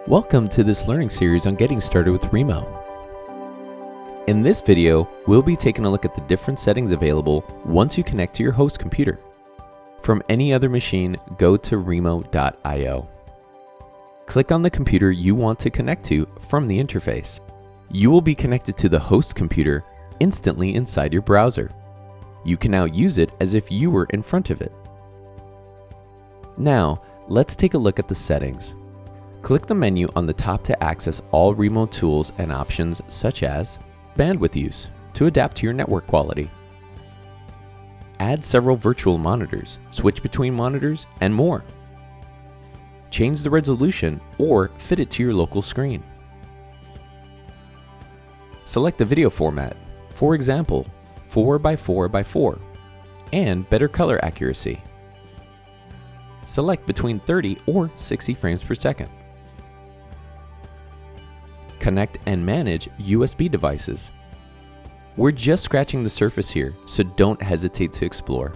Welcome to this learning series on getting started with Reemo. In this video, we'll be taking a look at the different settings available once you connect to your host computer. From any other machine, go to reemo.io. Click on the computer you want to connect to from the interface. You will be connected to the host computer instantly inside your browser. You can now use it as if you were in front of it. Now, let's take a look at the settings. Click the menu on the top to access all Reemo tools and options such as bandwidth use to adapt to your network quality. Add several virtual monitors, switch between monitors, and more. Change the resolution or fit it to your local screen. Select the video format, for example, 4x4x4, and better color accuracy. Select between 30 or 60 frames per second. Connect and manage USB devices. We're just scratching the surface here, so don't hesitate to explore.